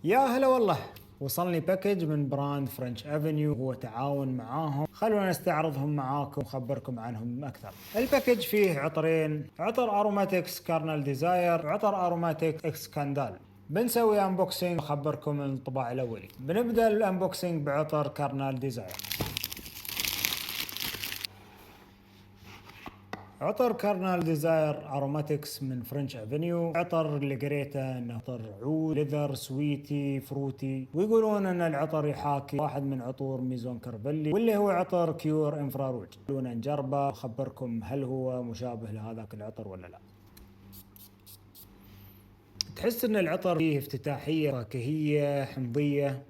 يا هلا والله. وصلني باكج من براند فرنش افنيو، هو تعاون معاهم. خلونا نستعرضهم معاكم وخبركم عنهم اكثر. الباكج فيه عطرين، عطر اروماتيكس كارنال ديزاير وعطر اروماتيك اكس كاندال. بنسوي انبوكسينج وخبركم الانطباع الاولي. بنبدا الانبوكسينج بعطر كارنال ديزاير. عطر كارنال ديزاير اروماتكس من فرنش افنيو. عطر اللي قريته انه عطر عود، ليذر، سويتي، فروتي، ويقولون ان العطر يحاكي واحد من عطور ميزون كارفيلي واللي هو عطر كيور انفراروج. خلونا نجربه واخبركم هل هو مشابه لهذاك العطر ولا لا. تحس ان العطر فيه افتتاحية فاكهية حمضية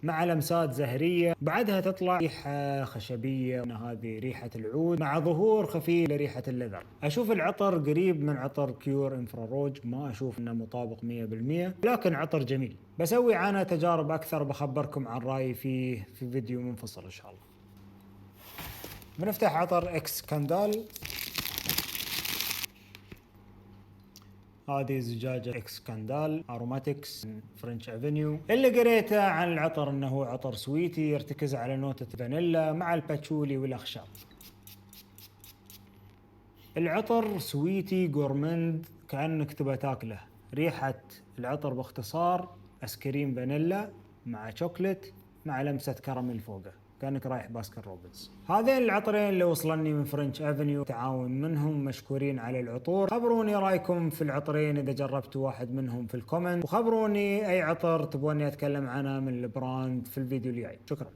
مع لمسات زهرية، بعدها تطلع ريحة خشبية، هذه ريحة العود مع ظهور خفيف لريحة الليذر. أشوف العطر قريب من عطر كيور انفراروج، ما أشوف أنه مطابق 100%، لكن عطر جميل. بسوي عنه تجارب أكثر، بخبركم عن رأيي فيه في فيديو منفصل إن شاء الله. بنفتح عطر اكس كاندال. هذه زجاجة اكس كاندال اروماتكس من فرنش افنيو. اللي قريته عن العطر انه هو عطر سويتي يرتكز على نوتة فانيلا مع الباتشولي والاخشاب. العطر سويتي جورمند، كأنك تبى تاكله. ريحة العطر باختصار اسكريم فانيلا مع شوكلت مع لمسة كراميل فوقه، كأنك رايح باسكن روبنز. هذين العطرين اللي وصلني من فرنش افنيو، تعاون منهم، مشكورين على العطور. خبروني رايكم في العطرين اذا جربتوا واحد منهم في الكومنت، وخبروني اي عطر تبوني اتكلم عنه من البراند في الفيديو الجاي. شكرا.